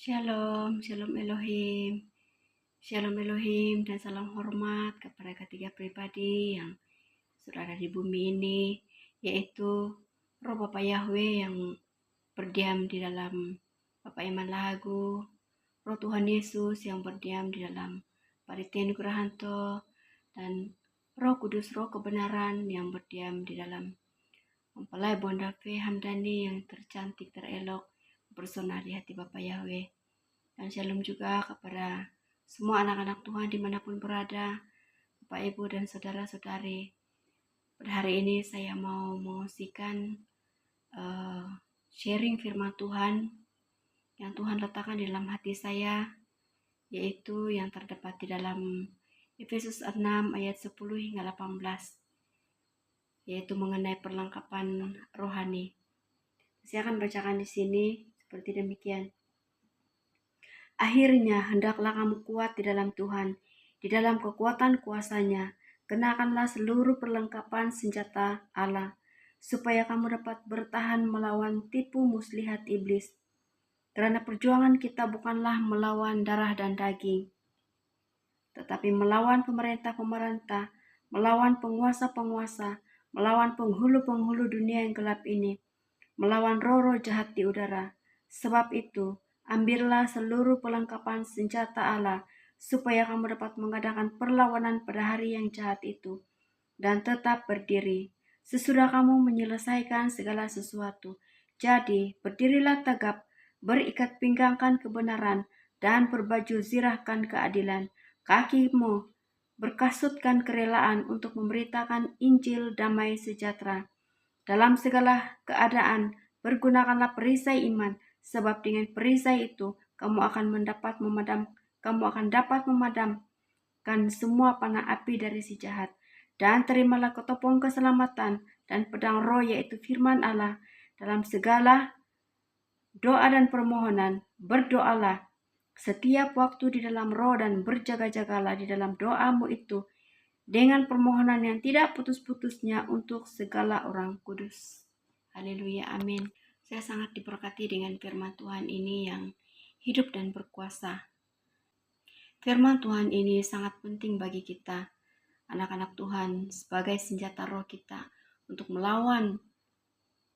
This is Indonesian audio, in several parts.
Shalom, Shalom Elohim, Shalom Elohim dan salam hormat kepada ketiga pribadi yang sudah ada di bumi ini, yaitu Roh Bapa Yahweh yang berdiam di dalam Bapak Iman Lahagu, Roh Tuhan Yesus yang berdiam di dalam Pak Ditya Nugrahanto, dan Roh Kudus, Roh kebenaran yang berdiam di dalam mempelai Bonda V. Hamdani yang tercantik, terelok, bersona di hati Bapak Yahweh. Dan shalom juga kepada semua anak-anak Tuhan dimanapun berada, Bapak Ibu dan saudara-saudari. Pada hari ini saya mau mengungsikan sharing firman Tuhan yang Tuhan letakkan di dalam hati saya, yaitu yang terdapat di dalam Efesus 6 ayat 10 hingga 18, yaitu mengenai perlengkapan rohani. Saya akan bacakan di sini seperti demikian. Akhirnya, hendaklah kamu kuat di dalam Tuhan, di dalam kekuatan kuasa-Nya. Kenakanlah seluruh perlengkapan senjata Allah, supaya kamu dapat bertahan melawan tipu muslihat iblis. Karena perjuangan kita bukanlah melawan darah dan daging, tetapi melawan pemerintah-pemerintah, melawan penguasa-penguasa, melawan penghulu-penghulu dunia yang gelap ini, melawan roh-roh jahat di udara. Sebab itu, ambillah seluruh perlengkapan senjata Allah, supaya kamu dapat mengadakan perlawanan pada hari yang jahat itu, dan tetap berdiri. Sesudah kamu menyelesaikan segala sesuatu, jadi berdirilah tegap, berikat pinggangkan kebenaran, dan berbaju zirahkan keadilan. Kakimu berkasutkan kerelaan untuk memberitakan Injil damai sejahtera. Dalam segala keadaan, bergunakanlah perisai iman, sebab dengan perisai itu kamu akan dapat memadamkan semua panah api dari si jahat. Dan terimalah ketopong keselamatan dan pedang roh, yaitu firman Allah. Dalam segala doa dan permohonan, berdoalah setiap waktu di dalam roh, dan berjaga-jagalah di dalam doamu itu dengan permohonan yang tidak putus-putusnya untuk segala orang kudus. Haleluya, amin. Saya sangat diberkati dengan firman Tuhan ini yang hidup dan berkuasa. Firman Tuhan ini sangat penting bagi kita, anak-anak Tuhan, sebagai senjata roh kita untuk melawan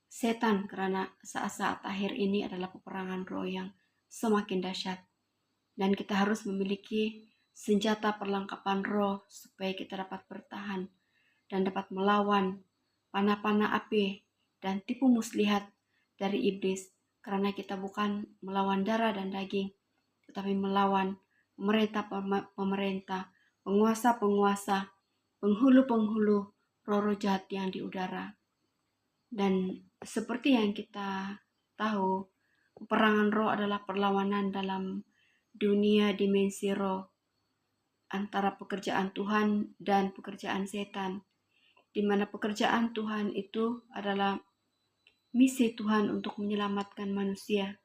setan, karena saat-saat akhir ini adalah peperangan roh yang semakin dahsyat. Dan kita harus memiliki senjata perlengkapan roh supaya kita dapat bertahan dan dapat melawan panah-panah api dan tipu muslihat dari iblis, karena kita bukan melawan darah dan daging, tetapi melawan pemerintah, penguasa-penguasa, penghulu-penghulu, roh-roh jahat yang di udara. Dan seperti yang kita tahu, peperangan roh adalah perlawanan dalam dunia dimensi roh antara pekerjaan Tuhan dan pekerjaan setan, di mana pekerjaan Tuhan itu adalah misi Tuhan untuk menyelamatkan manusia.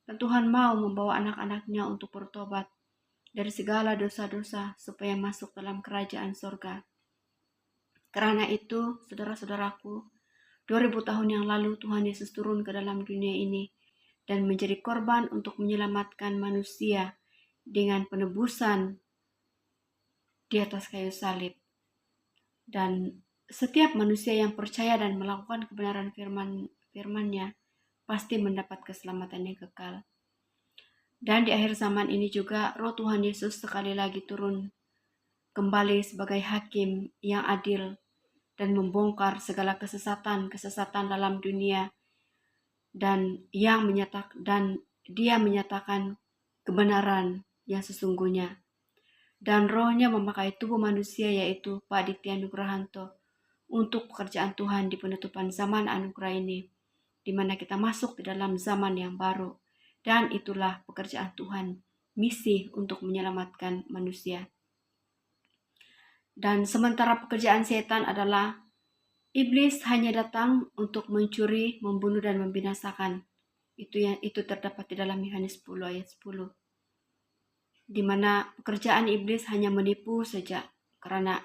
Dan Tuhan mau membawa anak-anaknya untuk bertobat dari segala dosa-dosa supaya masuk dalam kerajaan surga. Karena itu, saudara-saudaraku, 2000 tahun yang lalu Tuhan Yesus turun ke dalam dunia ini dan menjadi korban untuk menyelamatkan manusia dengan penebusan di atas kayu salib. Dan setiap manusia yang percaya dan melakukan kebenaran firman-Nya pasti mendapat keselamatan yang kekal. Dan di akhir zaman ini juga Roh Tuhan Yesus sekali lagi turun kembali sebagai hakim yang adil dan membongkar segala kesesatan dalam dunia, dan dia menyatakan kebenaran yang sesungguhnya. Dan rohnya memakai tubuh manusia, yaitu Pak Ditya Nugrahanto, untuk pekerjaan Tuhan di penutupan zaman anugerah ini, di mana kita masuk di dalam zaman yang baru. Dan itulah pekerjaan Tuhan, misi untuk menyelamatkan manusia. Dan sementara pekerjaan setan adalah iblis hanya datang untuk mencuri, membunuh, dan membinasakan. Itu terdapat di dalam Yohanes 10 ayat 10. Di mana pekerjaan iblis hanya menipu saja, karena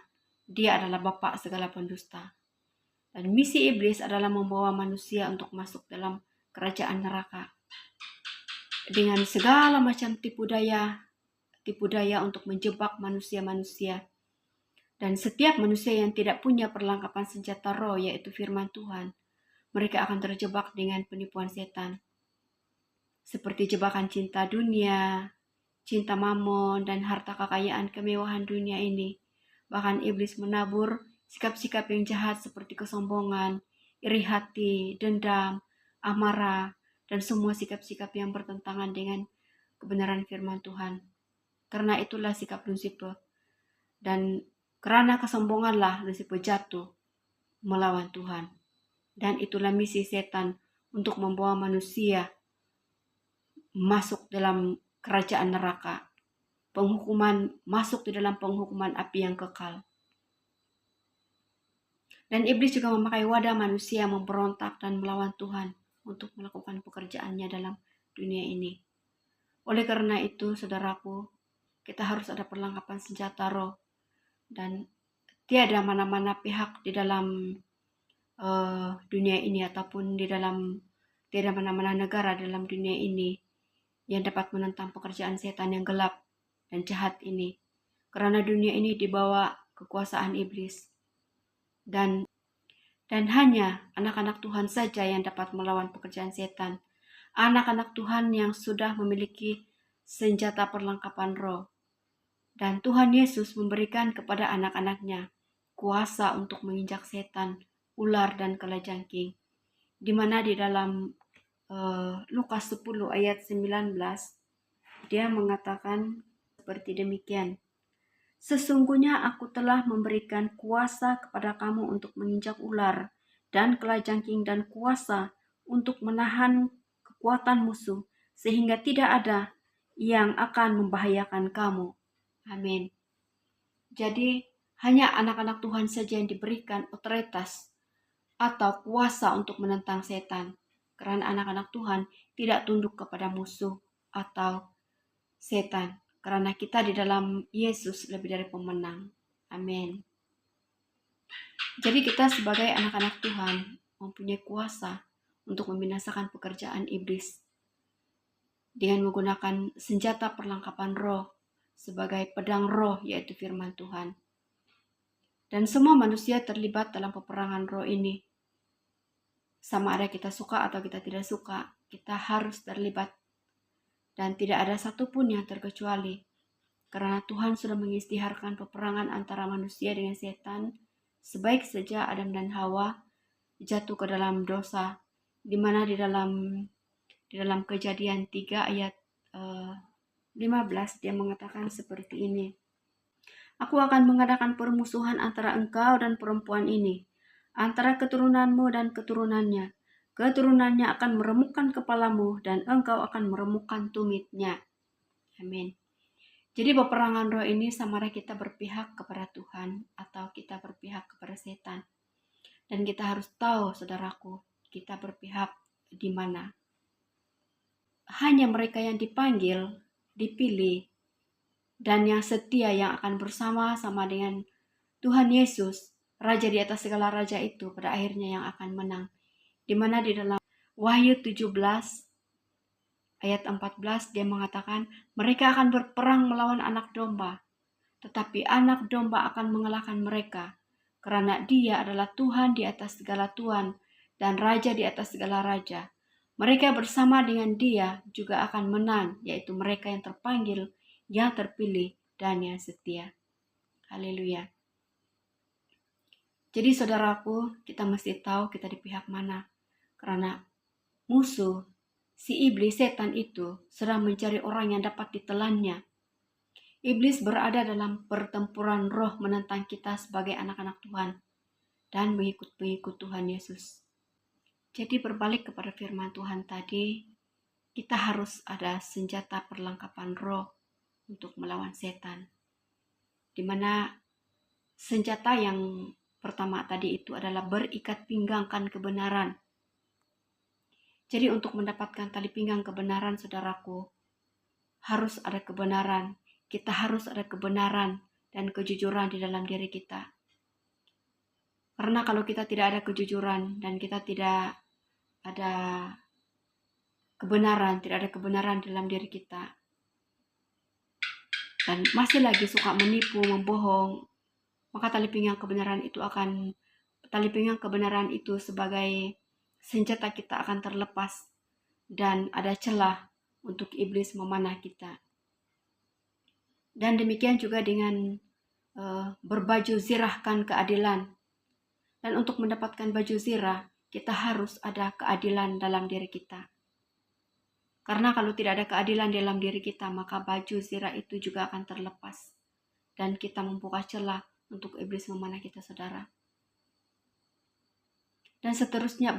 dia adalah bapa segala pendusta. Dan misi iblis adalah membawa manusia untuk masuk dalam kerajaan neraka. dengan segala macam tipu daya untuk menjebak manusia-manusia. Dan setiap manusia yang tidak punya perlengkapan senjata roh, yaitu firman Tuhan, mereka akan terjebak dengan penipuan setan. Seperti jebakan cinta dunia, cinta mamon, dan harta kekayaan kemewahan dunia ini. Bahkan iblis menabur sikap-sikap yang jahat seperti kesombongan, iri hati, dendam, amarah, dan semua sikap-sikap yang bertentangan dengan kebenaran firman Tuhan. Karena itulah sikap Lucifer. Dan karena kesombonganlah Lucifer jatuh melawan Tuhan. Dan itulah misi setan untuk membawa manusia masuk dalam kerajaan neraka. Penghukuman, masuk di dalam penghukuman api yang kekal. Dan iblis juga memakai wadah manusia memberontak dan melawan Tuhan untuk melakukan pekerjaannya dalam dunia ini. Oleh karena itu, saudaraku, kita harus ada perlengkapan senjata roh. Dan tiada mana-mana pihak di dalam dunia ini ataupun tiada mana-mana negara dalam dunia ini yang dapat menentang pekerjaan setan yang gelap dan jahat ini. Karena dunia ini dibawa kekuasaan iblis. Dan hanya anak-anak Tuhan saja yang dapat melawan pekerjaan setan. Anak-anak Tuhan yang sudah memiliki senjata perlengkapan roh. Dan Tuhan Yesus memberikan kepada anak-anaknya kuasa untuk menginjak setan, ular, dan kalajengking. Di mana di dalam Lukas 10 ayat 19, dia mengatakan seperti demikian. Sesungguhnya aku telah memberikan kuasa kepada kamu untuk menginjak ular dan kalajengking dan kuasa untuk menahan kekuatan musuh, sehingga tidak ada yang akan membahayakan kamu. Amin. Jadi hanya anak-anak Tuhan saja yang diberikan otoritas atau kuasa untuk menentang setan. Karena anak-anak Tuhan tidak tunduk kepada musuh atau setan. Karena kita di dalam Yesus lebih dari pemenang. Amin. Jadi kita sebagai anak-anak Tuhan mempunyai kuasa untuk membinasakan pekerjaan iblis dengan menggunakan senjata perlengkapan roh sebagai pedang roh, yaitu firman Tuhan. Dan semua manusia terlibat dalam peperangan roh ini. Sama ada kita suka atau kita tidak suka, kita harus terlibat. Dan tidak ada satupun yang terkecuali. Karena Tuhan sudah mengisytiharkan peperangan antara manusia dengan setan, sebaik saja Adam dan Hawa jatuh ke dalam dosa, di mana di dalam Kejadian 3 ayat 15 dia mengatakan seperti ini. Aku akan mengadakan permusuhan antara engkau dan perempuan ini, antara keturunanmu dan keturunannya. Keturunannya akan meremukkan kepalamu dan engkau akan meremukkan tumitnya. Amin. Jadi peperangan roh ini sama ada kita berpihak kepada Tuhan atau kita berpihak kepada setan. Dan kita harus tahu, saudaraku, kita berpihak di mana. Hanya mereka yang dipanggil, dipilih, dan yang setia yang akan bersama-sama dengan Tuhan Yesus, Raja di atas segala raja itu, pada akhirnya yang akan menang. Di mana di dalam Wahyu 17 ayat 14 dia mengatakan, mereka akan berperang melawan anak domba, tetapi anak domba akan mengalahkan mereka, karena dia adalah Tuhan di atas segala Tuhan dan Raja di atas segala raja. Mereka bersama dengan dia juga akan menang, yaitu mereka yang terpanggil, yang terpilih, dan yang setia. Haleluya. Jadi saudaraku, kita mesti tahu kita di pihak mana. Karena musuh, si iblis setan itu sedang mencari orang yang dapat ditelannya. Iblis berada dalam pertempuran roh menentang kita sebagai anak-anak Tuhan dan pengikut-pengikut Tuhan Yesus. Jadi berbalik kepada firman Tuhan tadi, kita harus ada senjata perlengkapan roh untuk melawan setan. Di mana senjata yang pertama tadi itu adalah berikat pinggangkan kebenaran. Jadi untuk mendapatkan tali pinggang kebenaran, saudaraku, harus ada kebenaran. Kita harus ada kebenaran dan kejujuran di dalam diri kita. Karena kalau kita tidak ada kejujuran dan kita tidak ada kebenaran, tidak ada kebenaran dalam diri kita, dan masih lagi suka menipu, membohong, maka tali pinggang kebenaran itu sebagai senjata kita akan terlepas dan ada celah untuk iblis memanah kita. Dan demikian juga dengan berbaju zirahkan keadilan. Dan untuk mendapatkan baju zirah, kita harus ada keadilan dalam diri kita. Karena kalau tidak ada keadilan dalam diri kita, maka baju zirah itu juga akan terlepas. Dan kita membuka celah untuk iblis memanah kita, saudara. Dan seterusnya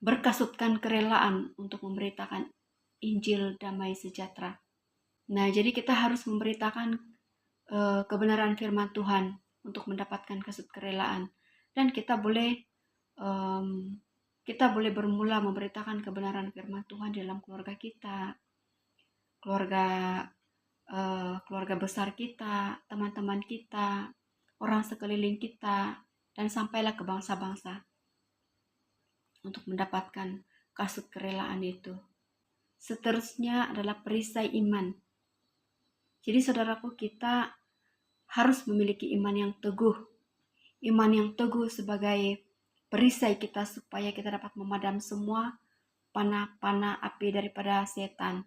berkasutkan kerelaan untuk memberitakan Injil damai sejahtera. Nah, jadi kita harus memberitakan kebenaran firman Tuhan untuk mendapatkan kasut kerelaan. Dan kita boleh bermula memberitakan kebenaran firman Tuhan dalam keluarga kita, keluarga besar kita, teman-teman kita, orang sekeliling kita, dan sampailah ke bangsa-bangsa untuk mendapatkan kasut kerelaan itu. Seterusnya adalah perisai iman. Jadi saudaraku, kita harus memiliki iman yang teguh. Iman yang teguh sebagai perisai kita supaya kita dapat memadam semua panah-panah api daripada setan.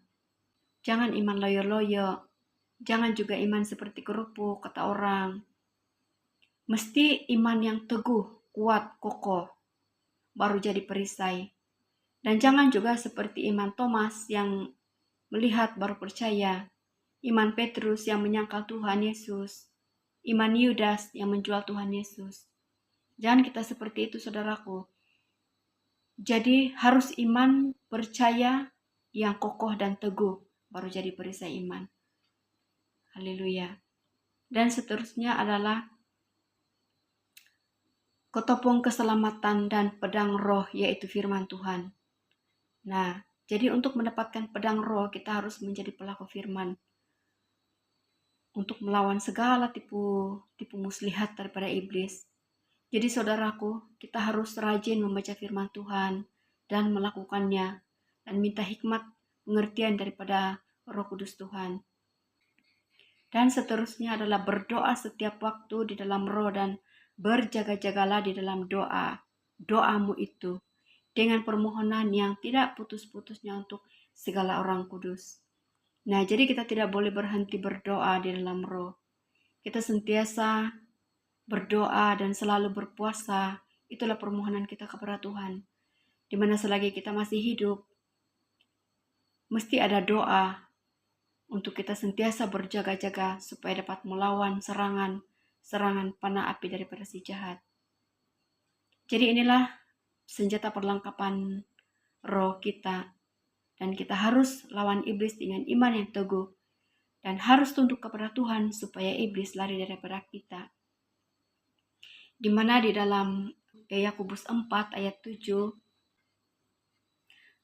Jangan iman loyo-loyo. Jangan juga iman seperti kerupuk, kata orang. Mesti iman yang teguh, kuat, kokoh, baru jadi perisai. Dan jangan juga seperti iman Thomas yang melihat baru percaya. Iman Petrus yang menyangkal Tuhan Yesus. Iman Yudas yang menjual Tuhan Yesus. Jangan kita seperti itu, saudaraku. Jadi harus iman percaya yang kokoh dan teguh, baru jadi perisai iman. Haleluya. Dan seterusnya adalah ketopong keselamatan dan pedang roh, yaitu firman Tuhan. Nah, jadi untuk mendapatkan pedang roh, kita harus menjadi pelaku firman. Untuk melawan segala tipu muslihat daripada iblis. Jadi saudaraku, kita harus rajin membaca firman Tuhan dan melakukannya, dan minta hikmat pengertian daripada Roh Kudus Tuhan. Dan seterusnya adalah berdoa setiap waktu di dalam roh dan berjaga-jagalah di dalam doamu itu dengan permohonan yang tidak putus-putusnya untuk segala orang kudus. Nah, jadi kita tidak boleh berhenti berdoa di dalam roh. Kita sentiasa berdoa dan selalu berpuasa. Itulah permohonan kita kepada Tuhan. Di mana selagi kita masih hidup, mesti ada doa untuk kita sentiasa berjaga-jaga supaya dapat melawan serangan panah api daripada si jahat. Jadi inilah senjata perlengkapan roh kita. Dan kita harus lawan iblis dengan iman yang teguh. Dan harus tunduk kepada Tuhan supaya iblis lari daripada kita. Di mana di dalam Yakobus 4 ayat 7,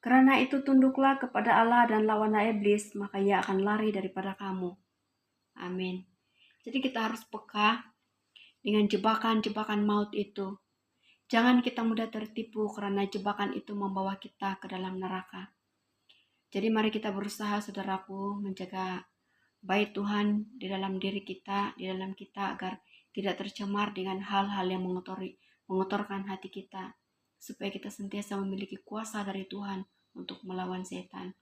karena itu tunduklah kepada Allah dan lawanlah iblis, maka ia akan lari daripada kamu. Amin. Jadi kita harus peka dengan jebakan-jebakan maut itu. Jangan kita mudah tertipu karena jebakan itu membawa kita ke dalam neraka. Jadi mari kita berusaha, saudaraku, menjaga bait Tuhan di dalam diri kita, di dalam kita, agar tidak tercemar dengan hal-hal yang mengotorkan hati kita, supaya kita sentiasa memiliki kuasa dari Tuhan untuk melawan setan.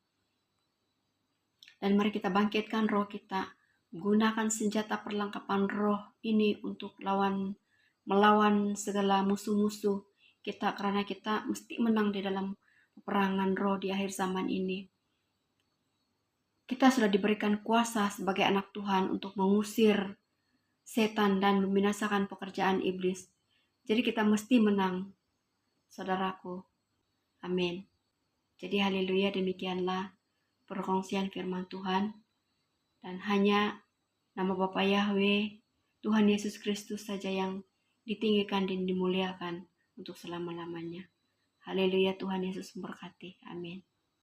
Dan mari kita bangkitkan roh kita, gunakan senjata perlengkapan roh ini untuk melawan segala musuh-musuh kita, karena kita mesti menang di dalam peperangan roh di akhir zaman ini. Kita sudah diberikan kuasa sebagai anak Tuhan untuk mengusir setan dan membinasakan pekerjaan iblis. Jadi kita mesti menang, saudaraku. Amin. Jadi haleluya, demikianlah perkongsian firman Tuhan. Dan hanya nama Bapa Yahweh, Tuhan Yesus Kristus saja yang ditinggikan dan dimuliakan untuk selama-lamanya. Haleluya, Tuhan Yesus memberkati. Amin.